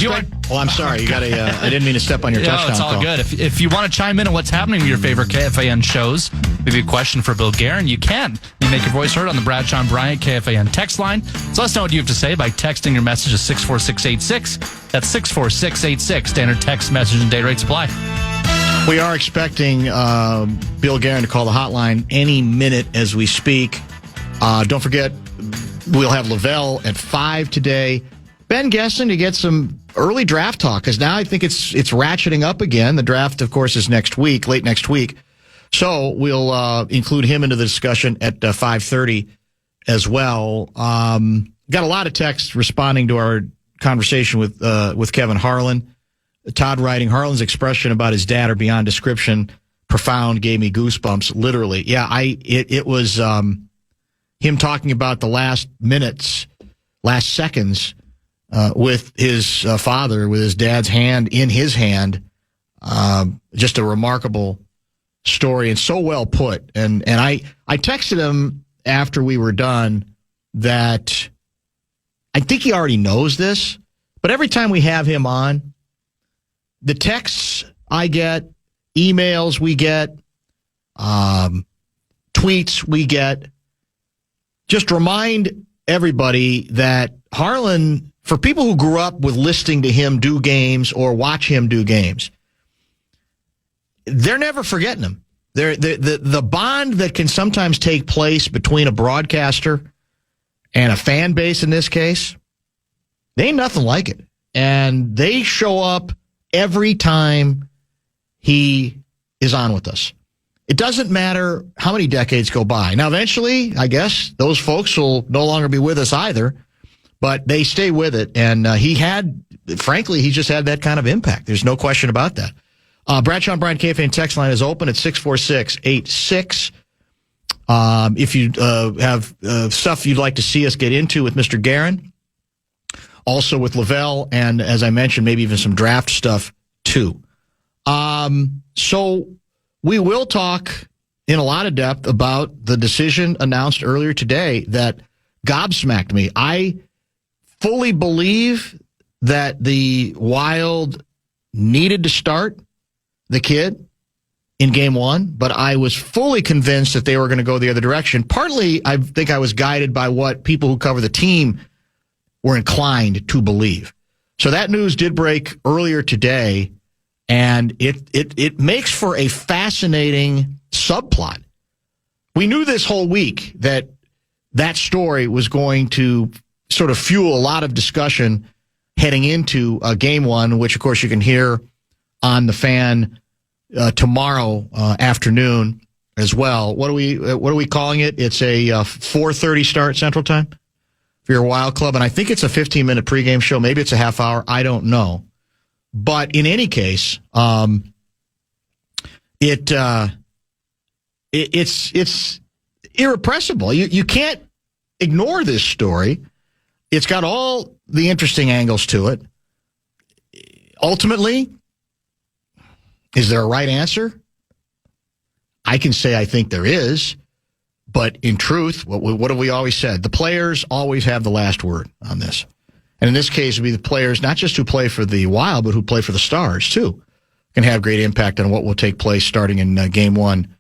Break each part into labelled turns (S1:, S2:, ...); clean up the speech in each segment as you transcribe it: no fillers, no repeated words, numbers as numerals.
S1: I'm sorry. You got I didn't mean to step on your touchdown
S2: it's all
S1: call.
S2: good. If you want to chime in on what's happening with your favorite KFAN shows, maybe a question for Bill Guerin, you can. You make your voice heard on the Bradshaw and Bryant KFAN text line. So let us know what you have to say by texting your message to 64686. That's 64686. Standard text message and data rates apply.
S1: We are expecting Bill Guerin to call the hotline any minute as we speak. Don't forget, we'll have Lavelle at 5 today. Ben guessing to get some early draft talk, because now I think it's ratcheting up again. The draft, of course, is next week, late next week. So we'll include him into the discussion at 5:30 as well. Got a lot of texts responding to our conversation with Kevin Harlan. Todd writing, Harlan's expression about his dad are beyond description. Profound, gave me goosebumps, literally. Yeah, it was him talking about the last minutes, last seconds, with his father, with his dad's hand in his hand. Just a remarkable story and so well put. And I texted him after we were done that I think he already knows this, but every time we have him on, the texts I get, emails we get, tweets we get, just remind everybody that Harlan, for people who grew up with listening to him do games or watch him do games, they're never forgetting him. The bond that can sometimes take place between a broadcaster and a fan base in this case, they ain't nothing like it. And they show up every time he is on with us. It doesn't matter how many decades go by. Now, eventually, I guess, those folks will no longer be with us either, but they stay with it. And he just had that kind of impact. There's no question about that. Bradshaw and Bryant KFAN text line is open at 64686. If you have stuff you'd like to see us get into with Mr. Guerin, also with Lavelle, and as I mentioned, maybe even some draft stuff too. So we will talk in a lot of depth about the decision announced earlier today that gobsmacked me. I fully believe that the Wild needed to start the kid in game one, but I was fully convinced that they were going to go the other direction. Partly, I think I was guided by what people who cover the team were inclined to believe. So that news did break earlier today, and it makes for a fascinating subplot. We knew this whole week that story was going to sort of fuel a lot of discussion heading into game one, which, of course, you can hear on the Fan tomorrow afternoon as well. What are we calling it? It's a 4:30 start Central Time for your Wild Club, and I think it's a 15-minute pregame show. Maybe it's a half hour. I don't know. But in any case, it's irrepressible. You can't ignore this story. It's got all the interesting angles to it. Ultimately, is there a right answer? I can say I think there is. But in truth, what have we always said? The players always have the last word on this. And in this case, it would be the players, not just who play for the Wild, but who play for the Stars, too, can have great impact on what will take place starting in game one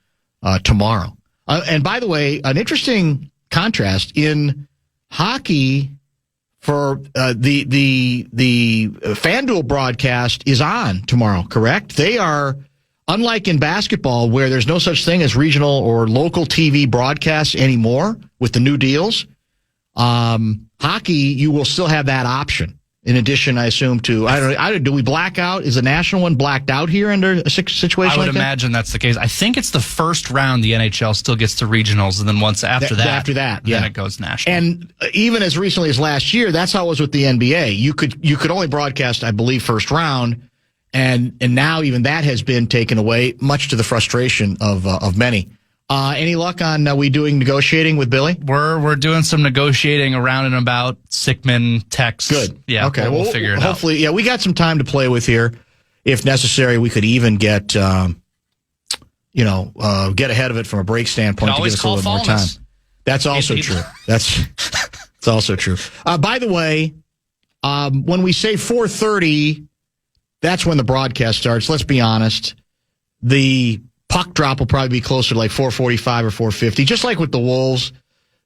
S1: tomorrow. And by the way, an interesting contrast in hockey for the FanDuel broadcast is on tomorrow, correct? They are, unlike in basketball where there's no such thing as regional or local TV broadcasts anymore with the new deals, hockey, you will still have that option. In addition, I assume, to, do we black out? Is the national one blacked out here under a situation like that?
S2: I would imagine that's the case. I think it's the first round the NHL still gets to regionals, and then once after that, then it goes national.
S1: And even as recently as last year, that's how it was with the NBA. You could only broadcast, I believe, first round, and now even that has been taken away, much to the frustration of many. Any luck on we doing negotiating with Billy?
S2: We're doing some negotiating around and about Sickman text.
S1: Good.
S2: Yeah.
S1: Okay.
S2: We'll figure it out.
S1: Hopefully, yeah, we got some time to play with here. If necessary, we could even get get ahead of it from a break standpoint to give us a little more time. That's also true. That's also true. By the way, When we say 4:30, that's when the broadcast starts. Let's be honest. The puck drop will probably be closer to like 4:45 or 4:50, just like with the Wolves.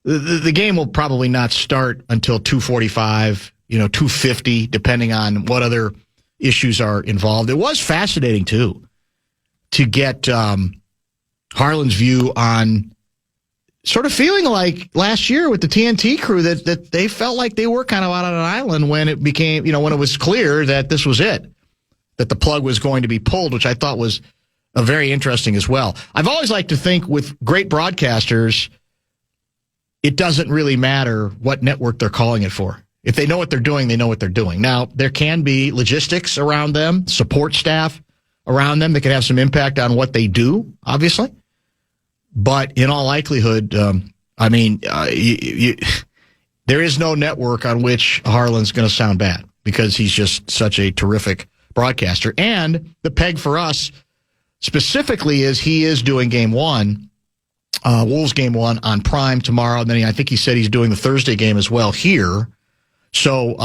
S1: The game will probably not start until 2:45, 2:50, depending on what other issues are involved. It was fascinating, too, to get Harlan's view on sort of feeling like last year with the TNT crew that they felt like they were kind of out on an island when it became, when it was clear that this was it, that the plug was going to be pulled, which I thought was very interesting as well. I've always liked to think with great broadcasters, it doesn't really matter what network they're calling it for. If they know what they're doing, they know what they're doing. Now, there can be logistics around them, support staff around them that can have some impact on what they do, obviously. But in all likelihood, there is no network on which Harlan's going to sound bad because he's just such a terrific broadcaster. And the peg for us specifically is he is doing game one, Wolves game one on Prime tomorrow. And then I think he said he's doing the Thursday game as well here. So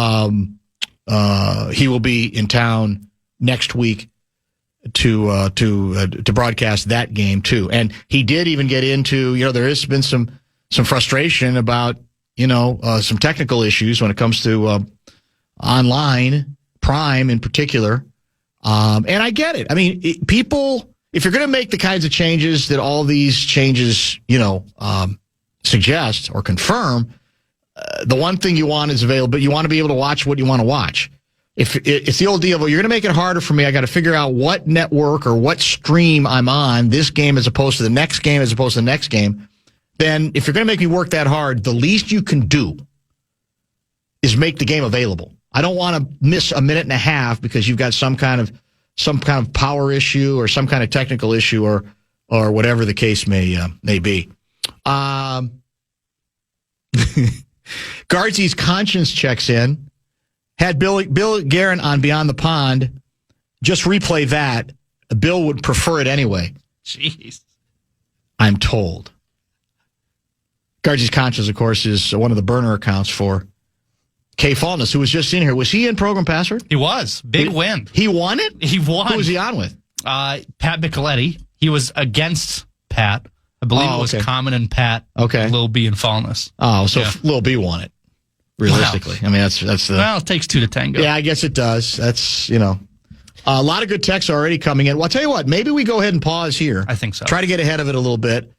S1: he will be in town next week to broadcast that game too. And he did even get into, there has been some frustration about, some technical issues when it comes to online, Prime in particular. And I get it. I mean, people, if you're going to make the kinds of changes that all these changes, suggest or confirm, the one thing you want is available, but you want to be able to watch what you want to watch. If it's the old deal, well, you're going to make it harder for me. I got to figure out what network or what stream I'm on, this game as opposed to the next game as opposed to the next game. Then if you're going to make me work that hard, the least you can do is make the game available. I don't want to miss a minute and a half because you've got some kind of power issue or some kind of technical issue or whatever the case may be. Guardsy's conscience checks in. Had Bill Guerin on Beyond the Pond, just replay that. Bill would prefer it anyway.
S2: Jeez.
S1: I'm told. Guardsy's conscience, of course, is one of the burner accounts for KFAN, who was just in here. Was he in Program Password?
S2: He was. Big win.
S1: He won it?
S2: He won.
S1: Who was he on with?
S2: Pat Micheletti. He was against Pat. I believe it was Common and Pat.
S1: Okay.
S2: Lil B and Fallness.
S1: Oh, so yeah. Lil B won it. Realistically.
S2: Well,
S1: I mean, that's the...
S2: Well, it takes two to tango.
S1: Yeah, I guess it does. That's, a lot of good texts already coming in. Well, I'll tell you what, maybe we go ahead and pause here.
S2: I think so.
S1: Try to get ahead of it a little bit.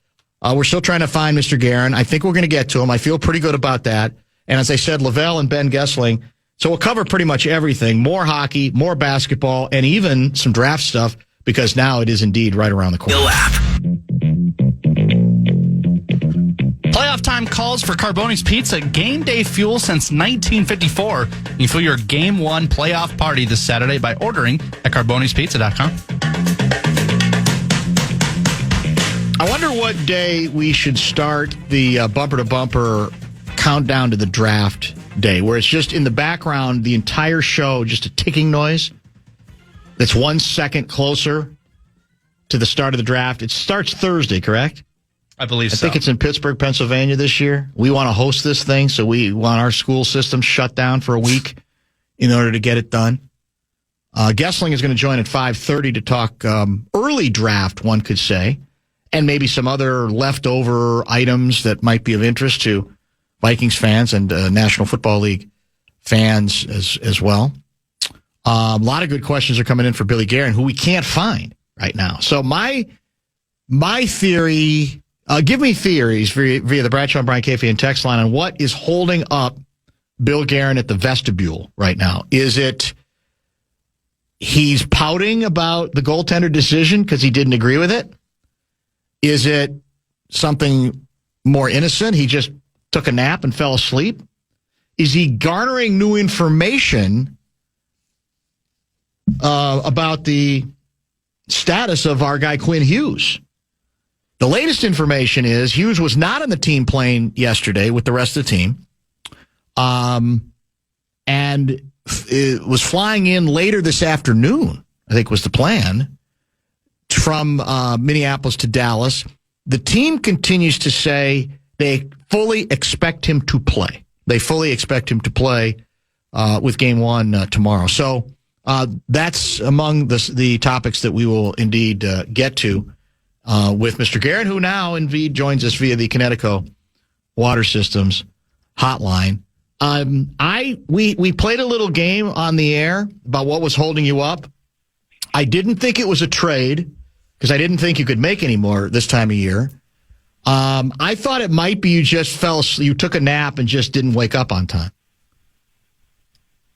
S1: We're still trying to find Mr. Guerin. I think we're going to get to him. I feel pretty good about that. And as I said, Lavelle and Ben Gessling. So we'll cover pretty much everything. More hockey, more basketball, and even some draft stuff because now it is indeed right around the corner.
S2: Playoff time calls for Carboni's Pizza, game day fuel since 1954. You can feel your Game 1 playoff party this Saturday by ordering at carbonispizza.com.
S1: I wonder what day we should start the bumper-to-bumper countdown to the draft day, where it's just in the background, the entire show, just a ticking noise that's 1 second closer to the start of the draft. It starts Thursday, correct?
S2: I believe so.
S1: I think it's in Pittsburgh, Pennsylvania this year. We want to host this thing, so we want our school system shut down for a week in order to get it done. Gessling is going to join at 5:30 to talk early draft, one could say, and maybe some other leftover items that might be of interest to Vikings fans and National Football League fans as well. A lot of good questions are coming in for Billy Guerin, who we can't find right now. So my theory... give me theories via the Bradshaw and Brian KFAN text line on what is holding up Bill Guerin at the vestibule right now. Is it he's pouting about the goaltender decision because he didn't agree with it? Is it something more innocent? He just took a nap and fell asleep? Is he garnering new information about the status of our guy Quinn Hughes? The latest information is Hughes was not on the team plane yesterday with the rest of the team, and it was flying in later this afternoon, I think was the plan, from Minneapolis to Dallas. The team continues to say they fully expect him to play. They fully expect him to play with Game 1 tomorrow. So that's among the topics that we will indeed get to with Mr. Guerin, who now indeed joins us via the Connecticut Water Systems hotline. We played a little game on the air about what was holding you up. I didn't think it was a trade because I didn't think you could make any more this time of year. I thought it might be you took a nap and just didn't wake up on time.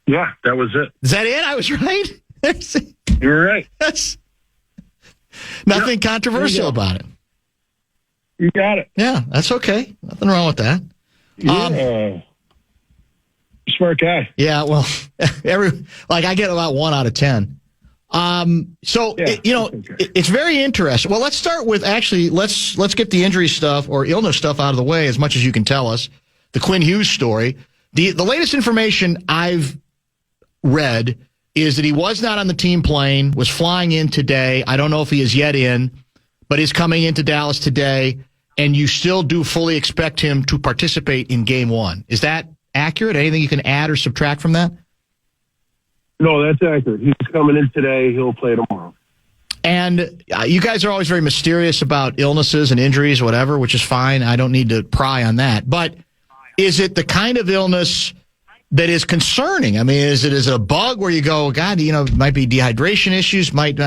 S3: Yeah, that was it.
S1: Is that it? I was right?
S3: You were right.
S1: That's nothing controversial about it.
S3: You got it.
S1: Yeah, that's okay. Nothing wrong with that.
S3: Yeah. Smart guy.
S1: Yeah, well, I get about 1 out of 10. It's very interesting. Well, let's start with let's get the injury stuff or illness stuff out of the way as much as you can tell us. The Quinn Hughes story. The latest information I've read is that he was not on the team plane, was flying in today. I don't know if he is yet in, but is coming into Dallas today, and you still do fully expect him to participate in Game 1. Is that accurate? Anything you can add or subtract from that?
S3: No, that's accurate. He's coming in today. He'll play tomorrow.
S1: And you guys are always very mysterious about illnesses and injuries, whatever, which is fine. I don't need to pry on that. But is it the kind of illness that is concerning? I mean, is it a bug where you go, God, it might be dehydration issues, might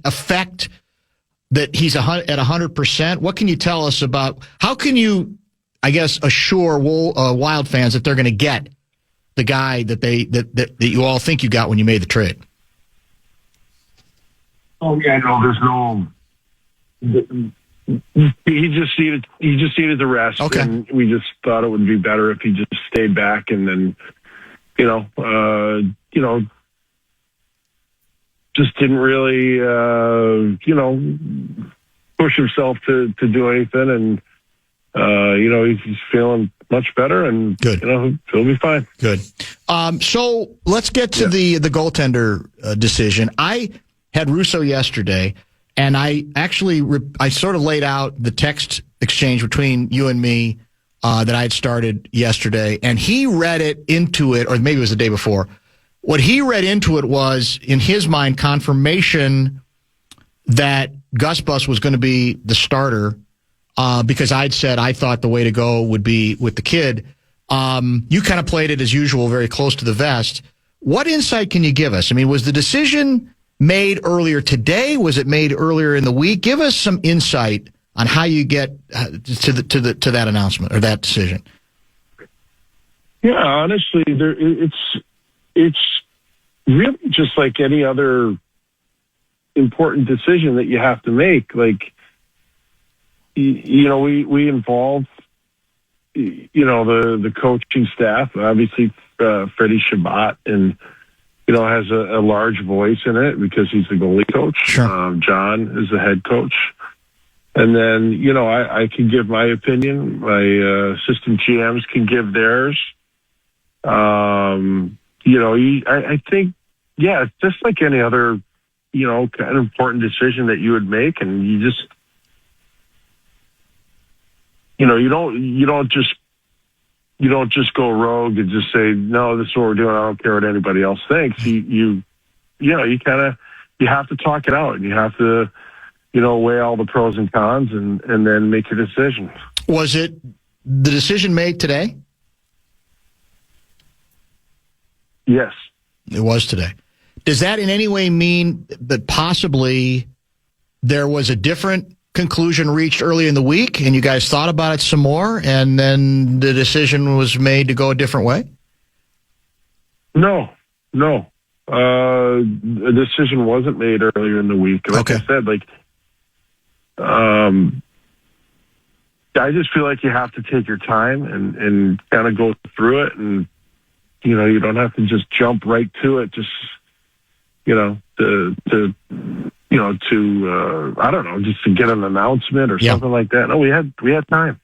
S1: affect that he's at 100%? What can you tell us about, how can you, I guess, assure Wild fans that they're going to get the guy that you all think you got when you made the trade?
S3: Oh yeah, no, there's no. He just needed the rest,
S1: okay.
S3: And we just thought it would be better if he just stayed back and then, just didn't really, push himself to do anything, and he's feeling much better, and
S1: good.
S3: He'll be fine.
S1: Good. So let's get to the goaltender decision. I had Russo yesterday, and I actually I sort of laid out the text exchange between you and me that I had started yesterday, and he read it into it, or maybe it was the day before. What he read into it was, in his mind, confirmation that Gus Bus was going to be the starter. Because I'd said I thought the way to go would be with the kid. You kind of played it as usual, very close to the vest. What insight can you give us? I mean, was the decision made earlier today? Was it made earlier in the week? Give us some insight on how you get to that announcement or that decision.
S3: Yeah, honestly, it's really just like any other important decision that you have to make. Like, we involve, the coaching staff, obviously, Freddie Shabbat, and, has a large voice in it because he's the goalie coach.
S1: Sure.
S3: John is the head coach. And then, I can give my opinion. My assistant GMs can give theirs. I think, it's just like any other, kind of important decision that you would make, and you just, you don't just go rogue and just say, no, this is what we're doing. I don't care what anybody else thinks. You have to talk it out, and you have to, weigh all the pros and cons and then make your decision.
S1: Was it the decision made today?
S3: Yes.
S1: It was today. Does that in any way mean that possibly there was a different conclusion reached early in the week and you guys thought about it some more and then the decision was made to go a different way?
S3: No. The decision wasn't made earlier in the week. Like I said, I just feel like you have to take your time and kind of go through it, and you don't have to just jump right to it. Just I don't know, just to get an announcement or something like that. No, we had time.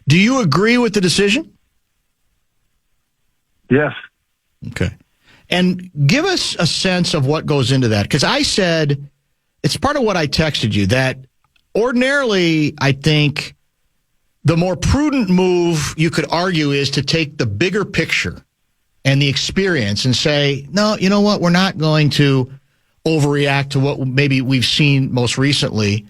S1: Do you agree with the decision?
S3: Yes.
S1: Okay. And give us a sense of what goes into that. Because I said, it's part of what I texted you, that ordinarily I think the more prudent move you could argue is to take the bigger picture and the experience and say, no, you know what? We're not going to overreact to what maybe we've seen most recently.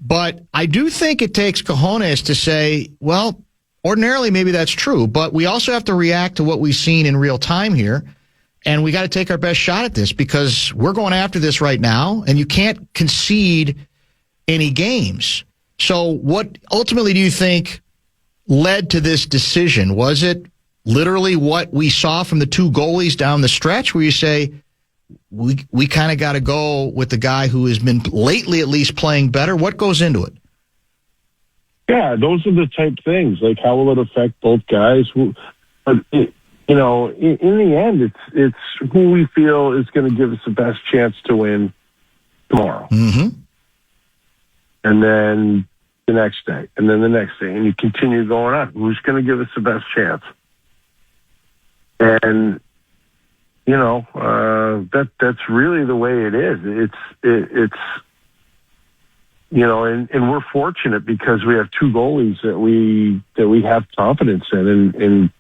S1: But I do think it takes cojones to say, well, ordinarily maybe that's true, but we also have to react to what we've seen in real time here. And we got to take our best shot at this because we're going after this right now, and you can't concede any games. So what ultimately do you think led to this decision? Was it literally what we saw from the two goalies down the stretch where you say, we kind of got to go with the guy who has been lately at least playing better? What goes into it?
S3: Yeah, those are the type things. Like, how will it affect both guys? But in the end, it's who we feel is going to give us the best chance to win tomorrow.
S1: Mm-hmm.
S3: And then the next day, and then the next day, and you continue going on. Who's going to give us the best chance? And that's really the way it is. It's and we're fortunate because we have two goalies that we have confidence in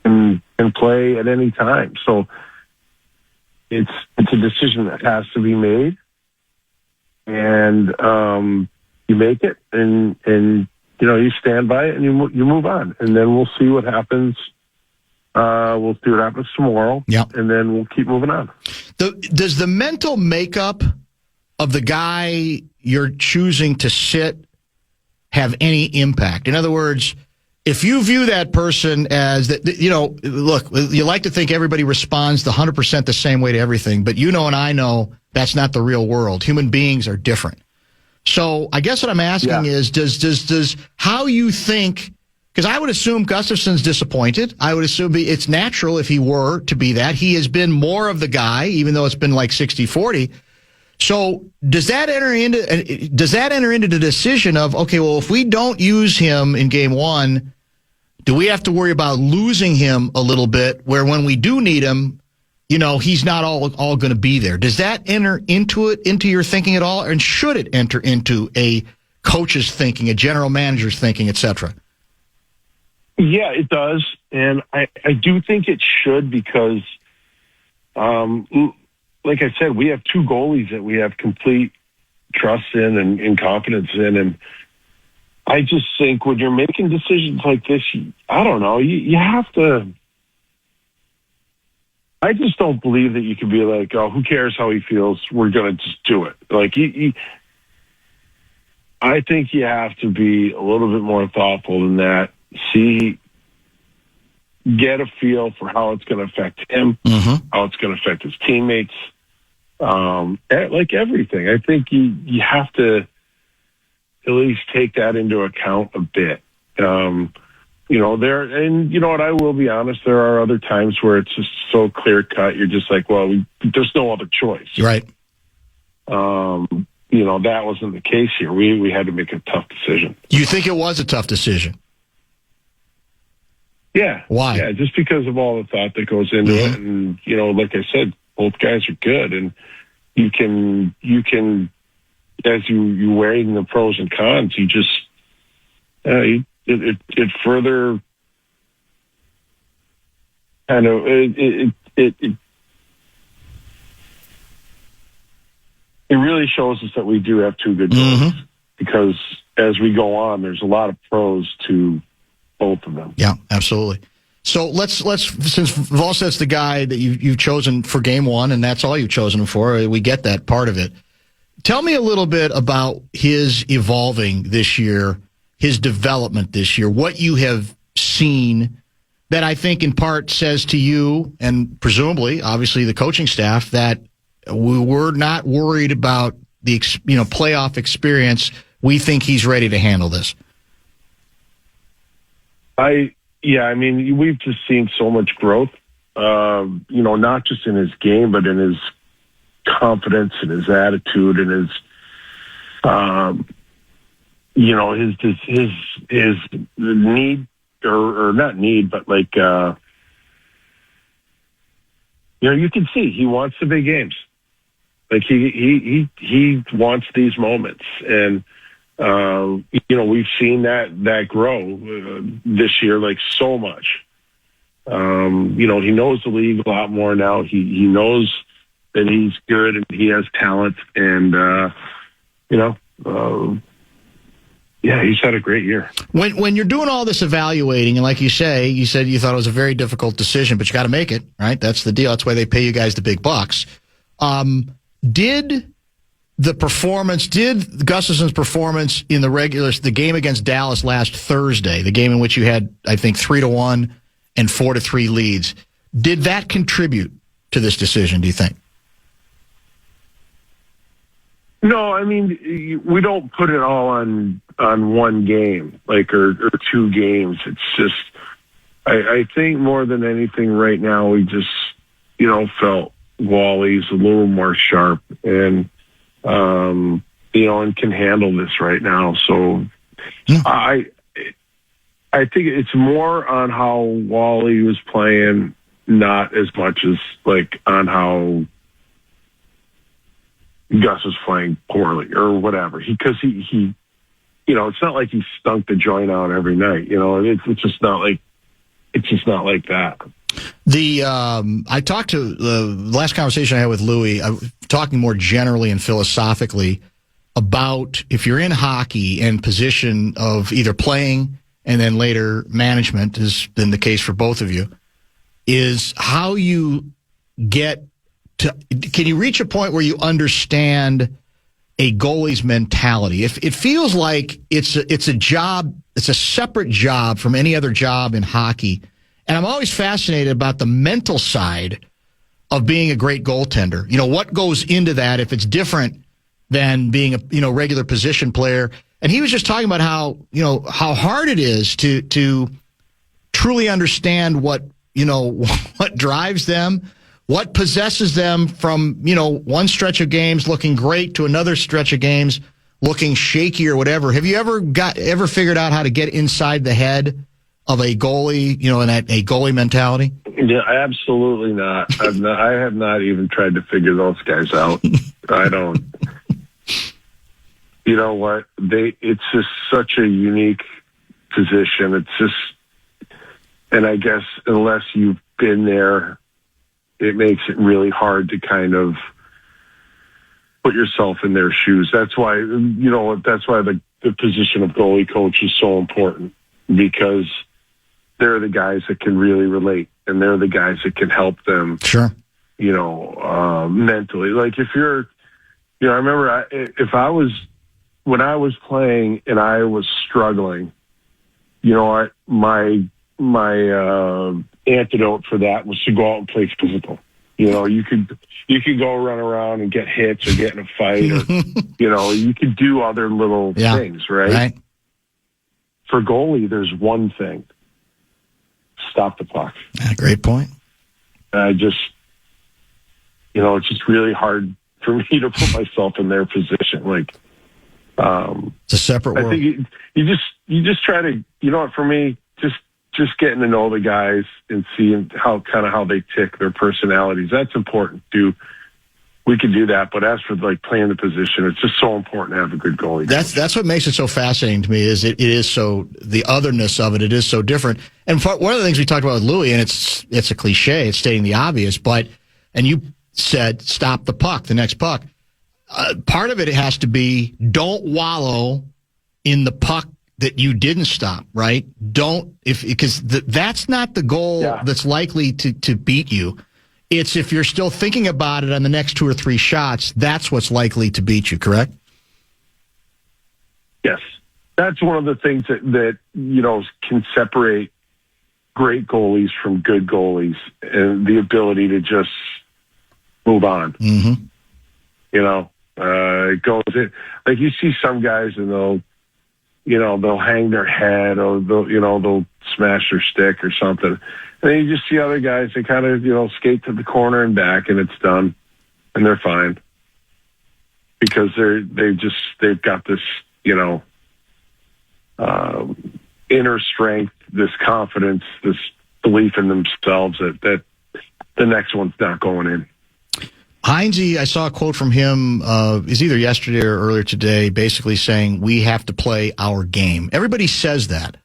S3: and play at any time. So it's a decision that has to be made, and you make it, and you stand by it, and you move on, and then we'll see what happens. We'll see what happens tomorrow, and then we'll keep moving on.
S1: Does the mental makeup of the guy you're choosing to sit have any impact? In other words, if you view that person as that, look, you like to think everybody responds 100% the same way to everything, but and I know that's not the real world. Human beings are different. So I guess what I'm asking is, does how you think? Because I would assume Gustafson's disappointed. I would assume it's natural if he were to be that. He has been more of the guy, even though it's been like 60-40. So does that enter into the decision of, okay, well, if we don't use him in game one, do we have to worry about losing him a little bit, where when we do need him, he's not all going to be there? Does that enter into your thinking at all? And should it enter into a coach's thinking, a general manager's thinking, et cetera?
S3: Yeah, it does. And I do think it should because, like I said, we have two goalies that we have complete trust in and confidence in. And I just think when you're making decisions like this, I don't know, you have to. I just don't believe that you can be like, oh, who cares how he feels? We're going to just do it. Like, I think you have to be a little bit more thoughtful than that. Get a feel for how it's going to affect him, how it's going to affect his teammates, like everything. I think you have to at least take that into account a bit. And you know what, I will be honest, there are other times where it's just so clear cut. You're just like, well, there's no other choice.
S1: Right.
S3: That wasn't the case here. We had to make a tough decision.
S1: You think it was a tough decision?
S3: Yeah.
S1: Why?
S3: Yeah, just because of all the thought that goes into it. And, like I said, both guys are good. And you can as you weighing the pros and cons, you just, it further kind of, it really shows us that we do have two good goalies because as we go on, there's a lot of pros to both of them.
S1: Yeah, absolutely. So let's since Volsted's the guy that you've chosen for game one, and that's all you've chosen him for, we get that part of it. Tell me a little bit about his evolving this year, his development this year, what you have seen that I think in part says to you and presumably, obviously, the coaching staff that we're not worried about the playoff experience. We think he's ready to handle this. We've just seen so much growth, not just in his game, but in his confidence and his attitude and his need or not need, but like, you can see he wants the big games. Like he wants these moments. And, we've seen that grow this year, like so much.
S3: He knows the league a lot more now. He knows that he's good and he has talent, and he's had a great year.
S1: When you're doing all this evaluating, and like you said you thought it was a very difficult decision, but you got to make it, right? That's the deal. That's why they pay you guys the big bucks. Did Gustafson's performance in the game against Dallas last Thursday, the game in which you had, I think, 3-1 and 4-3 leads, did that contribute to this decision, do you think?
S3: No, I mean, we don't put it all on one game, or 2 games. It's just, I think more than anything right now, we just, felt Wally's a little more sharp and, and can handle this right now. So I think it's more on how Wally was playing, not as much as on how Gus was playing poorly or whatever. Because he it's not like he stunk the joint out every night. It's just not like that.
S1: I talked to the last conversation I had with Louie. I was talking more generally and philosophically about if you're in hockey and position of either playing and then later management has been the case for both of you, is how you get to, can you reach a point where you understand a goalie's mentality? If it feels like it's a job, it's a separate job from any other job in hockey. And I'm always fascinated about the mental side of being a great goaltender. What goes into that if it's different than being a regular position player. And he was just talking about how hard it is to truly understand what drives them, what possesses them from, one stretch of games looking great to another stretch of games looking shaky or whatever. Have you ever figured out how to get inside the head of a goalie, and a goalie mentality?
S3: Yeah, absolutely not. I have not even tried to figure those guys out. I don't. You know what? It's just such a unique position. It's just, and I guess unless you've been there, it makes it really hard to kind of put yourself in their shoes. That's why, that's why the position of goalie coach is so important, because they're the guys that can really relate, and they're the guys that can help them.
S1: Sure.
S3: Mentally. Like if you're, I remember when I was playing and I was struggling, my antidote for that was to go out and play physical. You could go run around and get hits or get in a fight, or you could do other little things, right? For goalie, there's one thing: stop the puck.
S1: Great point.
S3: It's just really hard for me to put myself in their position.
S1: It's a separate world.
S3: I think you just try to, for me, just getting to know the guys and seeing how they tick, their personalities. That's important too. We can do that, but as for playing the position, it's just so important to have a good goalie.
S1: That's what makes it so fascinating to me. Is it is so, the otherness of it. It is so different. And one of the things we talked about with Louie, and it's a cliche, it's stating the obvious, and you said stop the puck, the next puck. Part of it has to be don't wallow in the puck that you didn't stop, right? Because that's not the goal that's likely to beat you. It's if you're still thinking about it on the next 2 or 3 shots, that's what's likely to beat you, correct?
S3: Yes. That's one of the things that can separate great goalies from good goalies, and the ability to just move on.
S1: Mm-hmm.
S3: It goes in, you see some guys and they'll hang their head, or they'll smash their stick or something. And then you just see other guys that kind of, skate to the corner and back, and it's done, and they're fine because they've got this, inner strength, this confidence, this belief in themselves that the next one's not going in.
S1: Heinze, I saw a quote from him, is either yesterday or earlier today, basically saying we have to play our game. Everybody says that.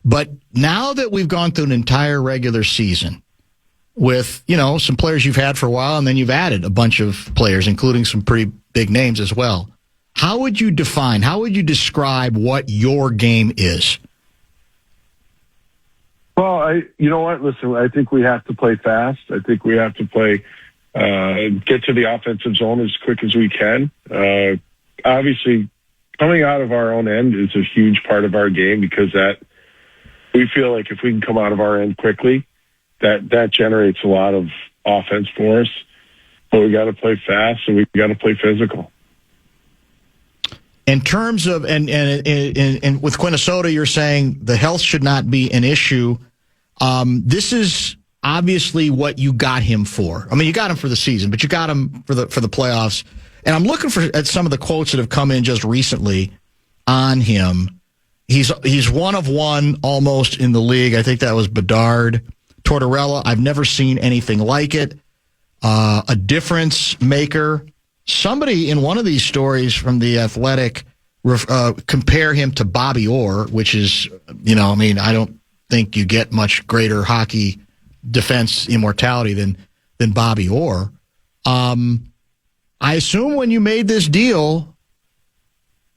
S1: But now that we've gone through an entire regular season with, some players you've had for a while, and then you've added a bunch of players, including some pretty big names as well, how would you describe what your game is?
S3: Well, you know what? Listen, I think we have to play fast. I think we have to play, get to the offensive zone as quick as we can. Obviously, coming out of our own end is a huge part of our game because we feel like if we can come out of our end quickly, that generates a lot of offense for us. But we got to play fast and we got to play physical.
S1: In terms of and with Quinnesota, you're saying the health should not be an issue. This is obviously what you got him for. I mean, you got him for the season, but you got him for the playoffs. And I'm looking at some of the quotes that have come in just recently on him. He's one of one almost in the league. I think that was Bedard. Tortorella, I've never seen anything like it. A difference maker. Somebody in one of these stories from The Athletic compare him to Bobby Orr, which is, I don't think you get much greater hockey defense immortality than Bobby Orr. I assume when you made this deal,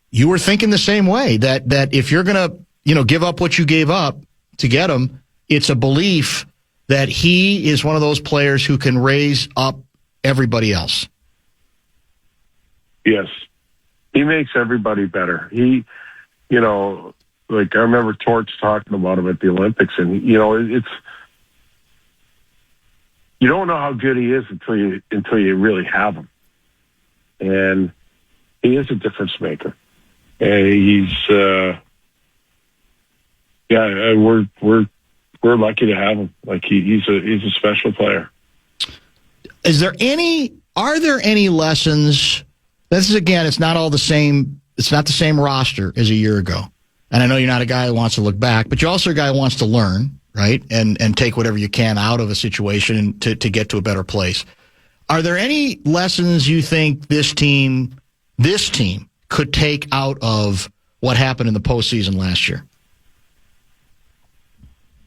S1: you were thinking the same way, that if you're going to, give up what you gave up to get him, it's a belief that he is one of those players who can raise up everybody else.
S3: Yes. He makes everybody better. He, I remember Torch talking about him at the Olympics, and, it's, you don't know how good he is until you really have him. And he is a difference maker. And he's, we're lucky to have him. Like he's a special player.
S1: Are there any lessons? This is, again, it's not all the same. It's not the same roster as a year ago. And I know you're not a guy who wants to look back, but you're also a guy who wants to learn, right? And take whatever you can out of a situation to get to a better place. Are there any lessons you think this team could take out of what happened in the postseason last year?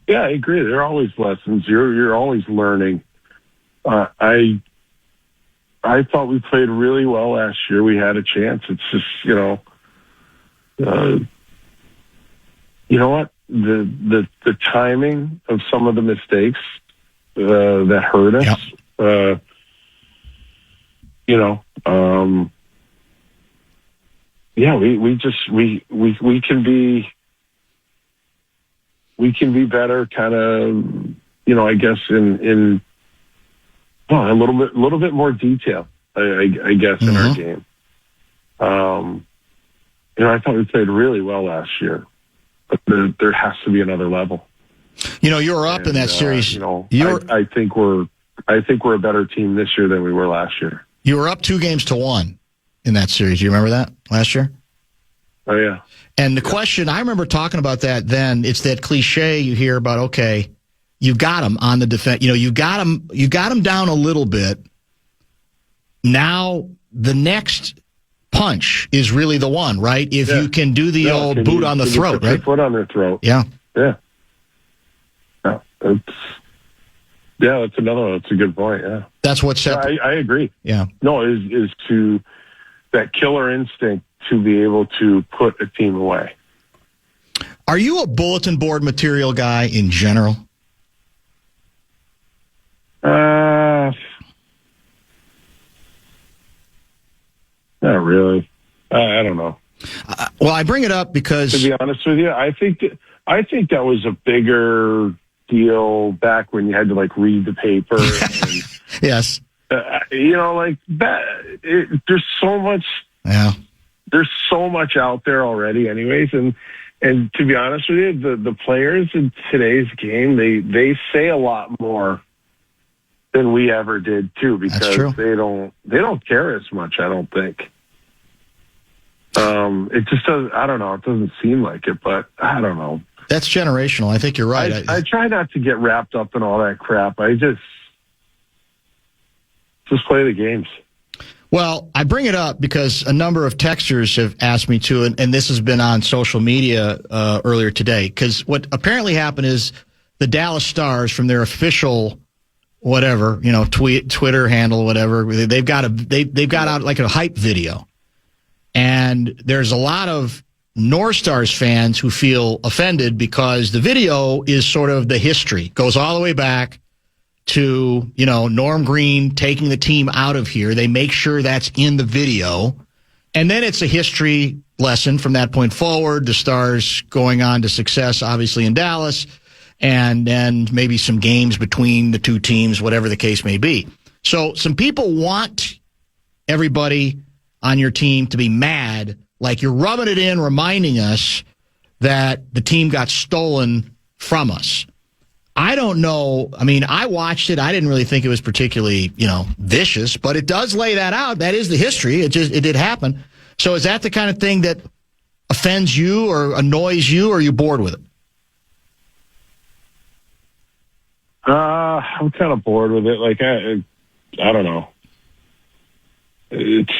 S3: Yeah, I agree. There are always lessons. You're always learning. I thought we played really well last year. We had a chance. It's just, you know what? The timing of some of the mistakes that hurt us. Yep. We can be better, kind of, I guess in a little bit more detail, I guess, in our game. I thought we played really well last year, but there has to be another level. You were up in that series. I think we're a better team this year than we were last year. You were up 2-1 in that series. Do you remember that last year? Oh yeah. And the question, I remember talking about that then. It's that cliche you hear about. Okay, you got him on the defense. You got him down a little bit. Now the next punch is really the one, right? If you can do the old boot on the throat, right? Foot on their throat. Yeah. Yeah. That's another one. That's a good point. Yeah. That's what's I agree. Yeah. No, is to that killer instinct to be able to put a team away. Are you a bulletin board material guy in general? Not really. I don't know. Well, I bring it up because, to be honest with you, I think that was a bigger deal back when you had to read the paper. And, yes. Like that. There's so much. Yeah. There's so much out there already, anyways, and to be honest with you, the players in today's game they say a lot more than we ever did too, because they don't care as much. I don't think. It just doesn't. I don't know. It doesn't seem like it, but I don't know. That's generational. I think you're right. I try not to get wrapped up in all that crap. I just play the games.
S1: Well, I bring it up because a number of texters have asked me to, and this has been on social media earlier today, because what apparently happened is the Dallas Stars, from their official whatever, Twitter handle, whatever, they've got out like a hype video. And there's a lot of North Stars fans who feel offended because the video is sort of the history, goes all the way back to, Norm Green taking the team out of here. They make sure that's in the video. And then it's a history lesson from that point forward. The Stars going on to success, obviously, in Dallas, and then maybe some games between the two teams, whatever the case may be. So some people want everybody on your team to be mad, like you're rubbing it in, reminding us that the team got stolen from us. I don't know. I mean, I watched it. I didn't really think it was particularly, vicious, but it does lay that out. That is the history. It did happen. So is that the kind of thing that offends you or annoys you, or are you bored with it?
S3: I'm kind of bored with it. Like, I don't know. It's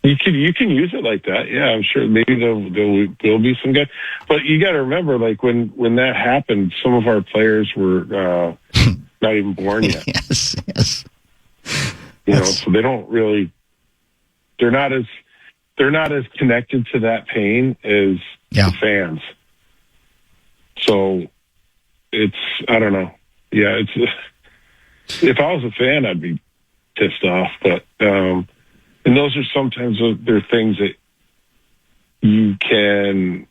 S3: you can use it like that. Yeah, I'm sure maybe there'll be some guys, but you got to remember, like when that happened, some of our players were not even born yet.
S1: Yes.
S3: So they don't really. They're not as connected to that pain as the fans. So I don't know. Yeah, if I was a fan, I'd be pissed off, but. And those are sometimes they're things that you can,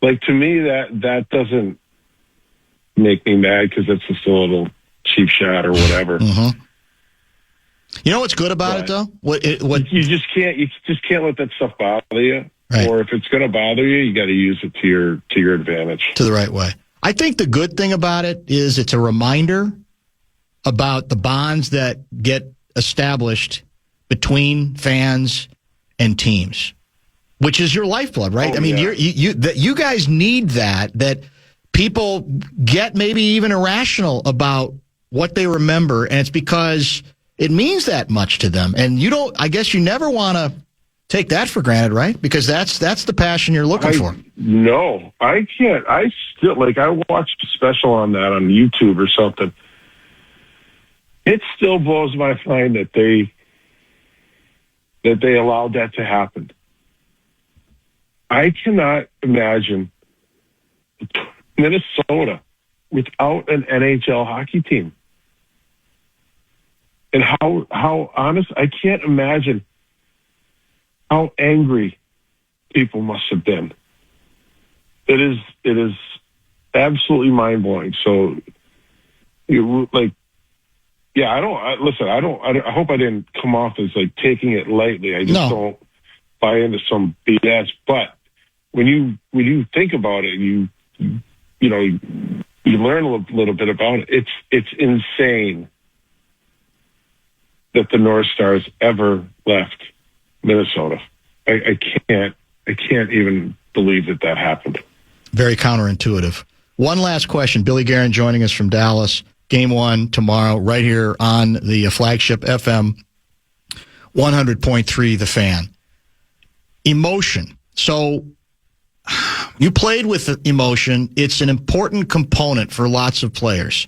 S3: like, to me, that doesn't make me mad because it's just a little cheap shot or whatever.
S1: Mm-hmm. You know what's good about it, though? What
S3: you just can't let that stuff bother you. Right. Or if it's going to bother you, you got to use it to your advantage.
S1: To the right way. I think the good thing about it is it's a reminder about the bonds that get established between fans and teams, which is your lifeblood, right? I mean, you guys need that people get maybe even irrational about what they remember, and it's because it means that much to them. And I guess you never want to take that for granted, right? Because that's the passion you're looking for.
S3: No, I can't. I still, I watched a special on that on YouTube or something. It still blows my mind that they allowed that to happen. I cannot imagine Minnesota without an NHL hockey team. And how honest, I can't imagine how angry people must have been. It is absolutely mind-blowing. So, I hope I didn't come off as taking it lightly. I just don't buy into some BS. But when you think about it, you learn a little bit about it. It's insane that the North Stars ever left Minnesota. I can't even believe that happened.
S1: Very counterintuitive. One last question. Billy Guerin joining us from Dallas. Game 1 tomorrow, right here on the flagship FM 100.3 The Fan. Emotion. So you played with emotion. It's an important component for lots of players.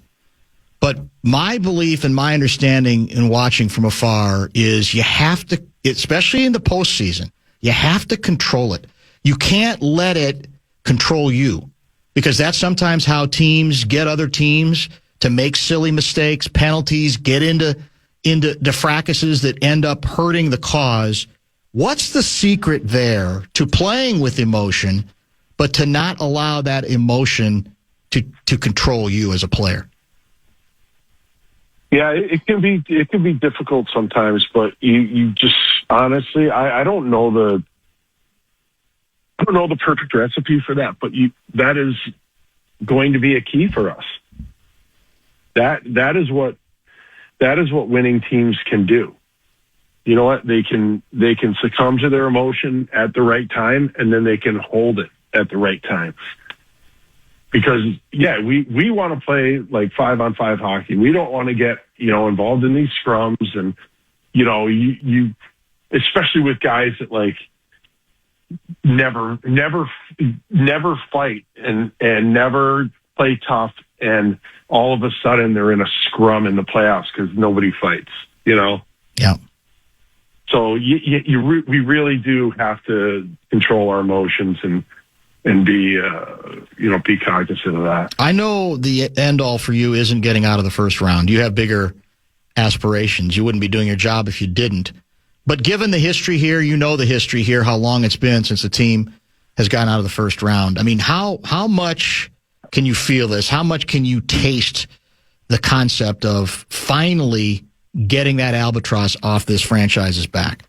S1: But my belief and my understanding in watching from afar is you have to, especially in the postseason, you have to control it. You can't let it control you, because that's sometimes how teams get other teams to make silly mistakes, penalties, get into fracases that end up hurting the cause. What's the secret there to playing with emotion, but to not allow that emotion to control you as a player?
S3: Yeah, it can be difficult sometimes, but you just honestly, I don't know the perfect recipe for that, but that is going to be a key for us. That is what winning teams can do. You know what? They can succumb to their emotion at the right time, and then they can hold it at the right time. Because we want to play like 5-on-5 hockey. We don't want to get, involved in these scrums and, you especially with guys that like never fight and never play tough. And all of a sudden they're in a scrum in the playoffs because nobody fights,
S1: Yeah.
S3: So we really do have to control our emotions and be cognizant of that.
S1: I know the end all for you isn't getting out of the first round. You have bigger aspirations. You wouldn't be doing your job if you didn't. But given the history here, the history here, how long it's been since the team has gotten out of the first round. I mean, how much can you feel this? How much can you taste the concept of finally getting that albatross off this franchise's back?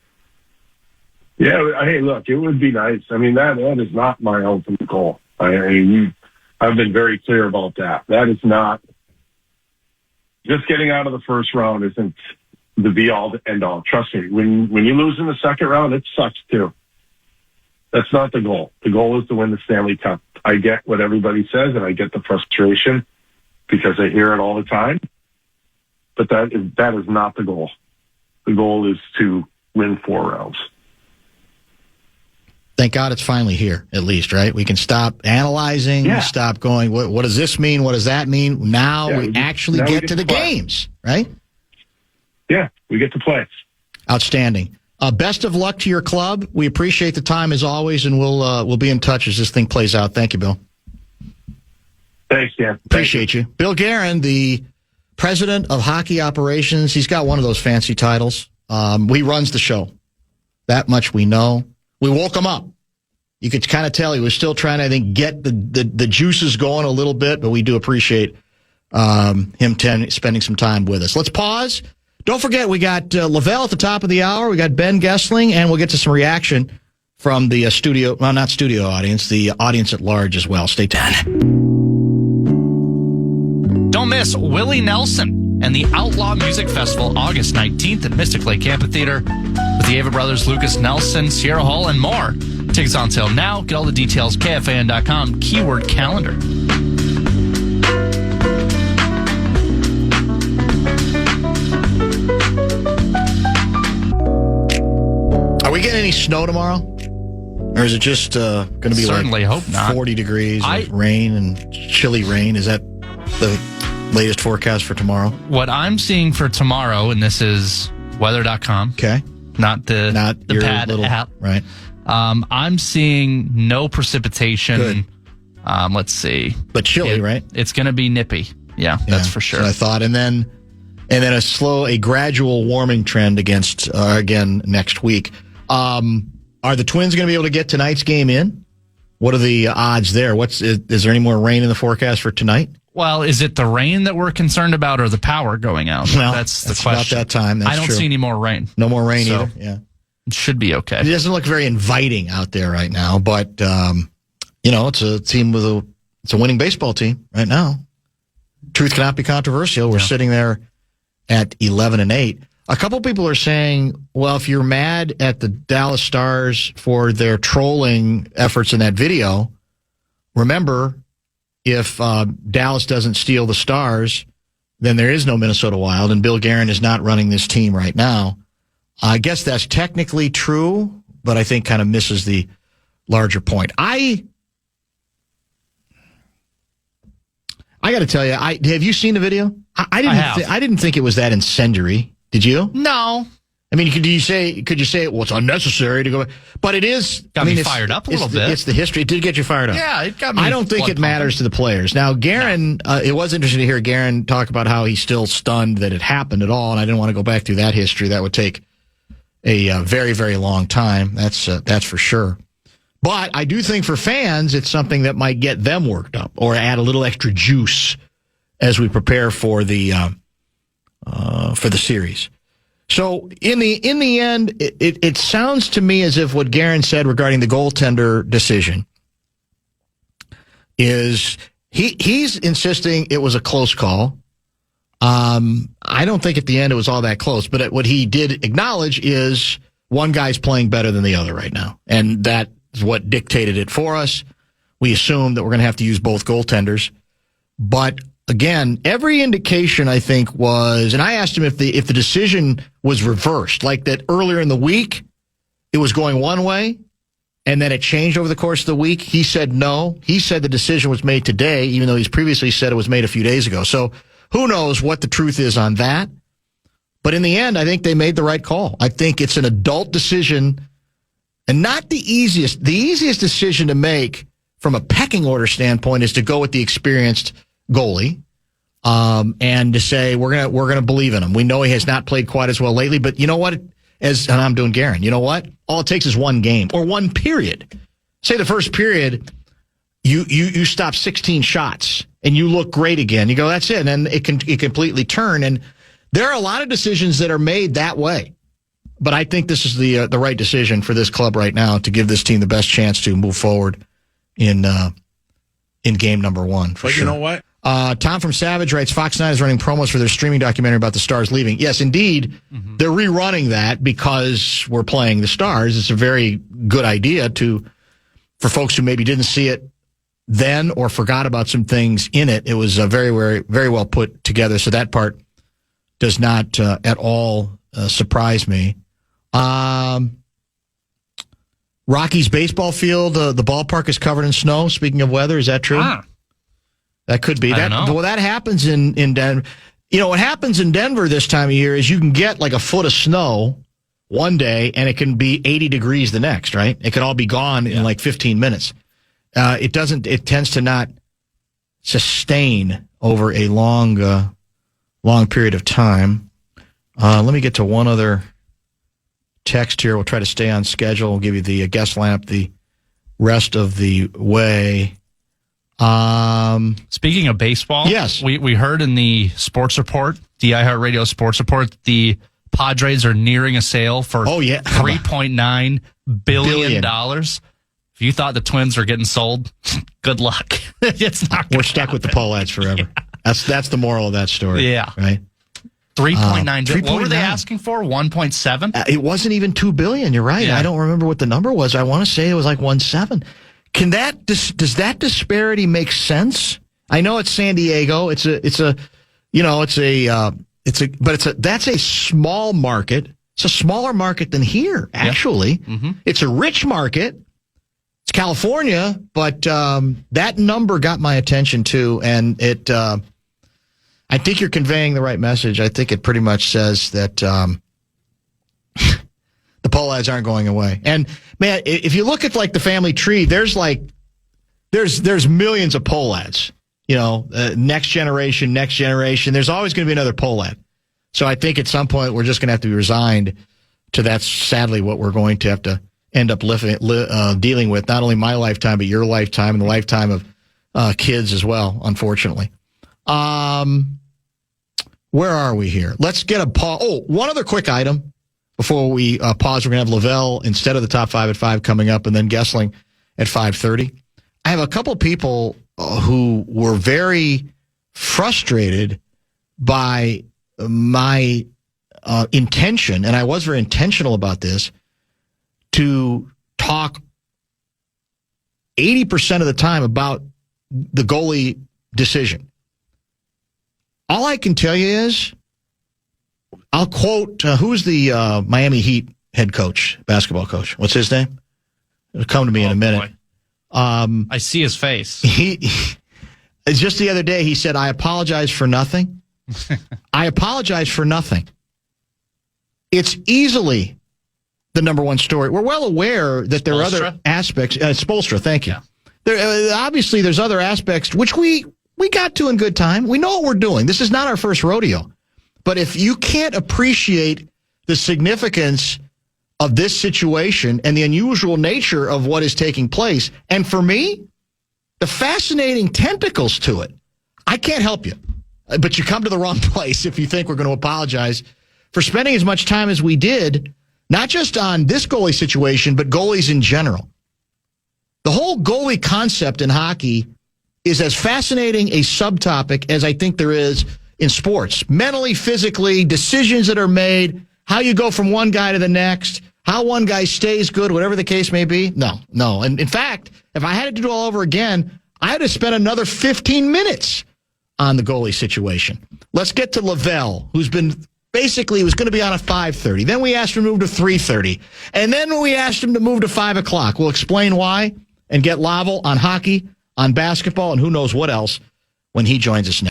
S3: Yeah, hey, look, it would be nice. I mean, that is not my ultimate goal. I've been very clear about that. That is not just getting out of the first round isn't the be-all, the end-all. Trust me, when you lose in the second round, it sucks too. That's not the goal. The goal is to win the Stanley Cup. I get what everybody says, and I get the frustration because I hear it all the time. But that is not the goal. The goal is to win 4 rounds.
S1: Thank God it's finally here, at least, right? We can stop analyzing, stop going, what does this mean? What does that mean? Now we actually get to the games, right?
S3: Yeah, we get to play.
S1: Outstanding. Best of luck to your club. We appreciate the time as always, and we'll be in touch as this thing plays out. Thank you, Bill.
S3: Thanks, Dan.
S1: Appreciate you. Bill Guerin, the president of hockey operations. He's got one of those fancy titles. He runs the show. That much we know. We woke him up. You could kind of tell he was still trying to, I think, get the juices going a little bit, but we do appreciate him spending some time with us. Let's pause. Don't forget, we got Lavelle at the top of the hour. We got Ben Gessling, and we'll get to some reaction from the studio, well, not studio audience, the audience at large as well. Stay tuned.
S2: Don't miss Willie Nelson and the Outlaw Music Festival, August 19th at Mystic Lake Amphitheater with the Ava Brothers, Lucas Nelson, Sierra Hall, and more. Tickets on sale now. Get all the details, KFAN.com, keyword calendar.
S1: Are we getting any snow tomorrow? Or is it just going to be
S2: Certainly
S1: like
S2: hope not.
S1: 40 degrees of rain and chilly rain? Is that the latest forecast for tomorrow?
S2: What I'm seeing for tomorrow, and this is weather.com.
S1: Okay.
S2: Not the
S1: your
S2: pad
S1: little
S2: app.
S1: Right.
S2: I'm seeing no precipitation.
S1: Good.
S2: Let's see.
S1: But chilly, right?
S2: It's going to be nippy. Yeah, that's for sure.
S1: So I thought. And then a gradual warming trend again next week. Are the Twins going to be able to get tonight's game in? What are the odds there? Is there any more rain in the forecast for tonight?
S2: Well, is it the rain that we're concerned about or the power going out?
S1: Well,
S2: that's the question.
S1: About that time. That's
S2: I don't
S1: true.
S2: see any more rain.
S1: No more rain either. Yeah.
S2: It should be okay.
S1: It doesn't look very inviting out there right now, but, it's a team it's a winning baseball team right now. Truth cannot be controversial. We're sitting there at 11-8. A couple people are saying, well, if you're mad at the Dallas Stars for their trolling efforts in that video, remember, if Dallas doesn't steal the Stars, then there is no Minnesota Wild, and Bill Guerin is not running this team right now. I guess that's technically true, but I think kind of misses the larger point. I got to tell you, have you seen the video? I didn't think it was that incendiary. Did you?
S2: No.
S1: I mean, could you say, well, it's unnecessary to go, but it is.
S2: Got me fired up a little bit.
S1: It's the history. It did get you fired up.
S2: Yeah, it got me.
S1: I don't think it matters to the players. Now, Guerin, it was interesting to hear Guerin talk about how he's still stunned that it happened at all, and I didn't want to go back through that history. That would take a very, very long time. That's for sure. But I do think for fans, it's something that might get them worked up or add a little extra juice as we prepare for the series. So in the end, it sounds to me as if what Guerin said regarding the goaltender decision is he's insisting it was a close call. I don't think at the end it was all that close, but what he did acknowledge is one guy's playing better than the other right now, and that is what dictated it for us. we assume that we're going to have to use both goaltenders. But again, every indication I think was, and I asked him if the decision was reversed, like that earlier in the week it was going one way and then it changed over the course of the week. He said no. He said the decision was made today, even though he's previously said it was made a few days ago. So who knows what the truth is on that? But in the end, I think they made the right call. I think it's an adult decision and not the easiest. The easiest decision to make from a pecking order standpoint is to go with the experienced goalie, and to say we're gonna believe in him. We know he has not played quite as well lately, but you know what? And I'm doing Guerin. You know what? All it takes is one game or one period. Say the first period, you stop 16 shots and you look great again. You go, that's it, and then it completely turn. And there are a lot of decisions that are made that way. But I think this is the right decision for this club right now to give this team the best chance to move forward in game number one.
S4: But
S1: sure.
S4: You know what?
S1: Tom from Savage writes, Fox 9 is running promos for their streaming documentary about the Stars leaving. Yes, indeed. Mm-hmm. They're rerunning that because we're playing the Stars. It's a very good idea for folks who maybe didn't see it then or forgot about some things in it. It was very, very, very well put together. So that part does not at all surprise me. Rockies baseball field, the ballpark is covered in snow. Speaking of weather, is that true? That could be. Well, that happens in Denver. You know, what happens in Denver this time of year is you can get like a foot of snow one day and it can be 80 degrees the next, right? It can all be gone in like 15 minutes. It tends to not sustain over a long period of time. Let me get to one other text here. We'll try to stay on schedule. We'll give you the guest lineup the rest of the way.
S2: Speaking of baseball,
S1: yes,
S2: we heard in the sports report, the iHeartRadio sports report, the Padres are nearing a sale for $3.9 billion. If you thought the Twins were getting sold, good luck. It's not.
S1: We're stuck with the Pohlads forever. Yeah. That's the moral of that story.
S2: Yeah.
S1: Right.
S2: 3.9 billion. What were they asking for? 1.7?
S1: It wasn't even $2 billion. You're right. Yeah. I don't remember what the number was. I want to say it was like 1.7. Does that disparity make sense? I know it's San Diego. That's a small market. It's a smaller market than here, actually. Yeah. Mm-hmm. It's a rich market. It's California, but that number got my attention too, and I think you're conveying the right message. I think it pretty much says that the Pohlads aren't going away. And man, if you look at like the family tree, there's millions of Pohlads. You know, next generation. There's always going to be another Pohlad. So I think at some point we're just going to have to be resigned to that's sadly what we're going to have to end up dealing with. Not only my lifetime, but your lifetime and the lifetime of kids as well. Unfortunately. Where are we here? Let's get a pause. Oh, one other quick item before we pause. We're going to have Lavelle instead of the top 5 at 5 coming up, and then Gessling at 5:30. I have a couple people who were very frustrated by my intention, and I was very intentional about this, to talk 80% of the time about the goalie decision. All I can tell you is, I'll quote, who's the Miami Heat head coach, basketball coach? What's his name? It'll come to me in a minute.
S2: I see his face.
S1: Just the other day, he said, I apologize for nothing. I apologize for nothing. It's easily the number one story. We're well aware that there are other aspects. Spoelstra, thank you. Yeah. Obviously, there's other aspects, which we got to in good time. We know what we're doing. This is not our first rodeo. But if you can't appreciate the significance of this situation and the unusual nature of what is taking place, and for me, the fascinating tentacles to it, I can't help you. But you come to the wrong place if you think we're going to apologize for spending as much time as we did, not just on this goalie situation, but goalies in general. The whole goalie concept in hockey is as fascinating a subtopic as I think there is in sports. Mentally, physically, decisions that are made, how you go from one guy to the next, how one guy stays good, whatever the case may be. No. And in fact, if I had to do it all over again, I had to spend another 15 minutes on the goalie situation. Let's get to Lavelle, who's been basically was going to be on at 5:30. Then we asked him to move to 3:30. And then we asked him to move to 5 o'clock. We'll explain why and get Lavelle on hockey, on basketball, and who knows what else when he joins us next.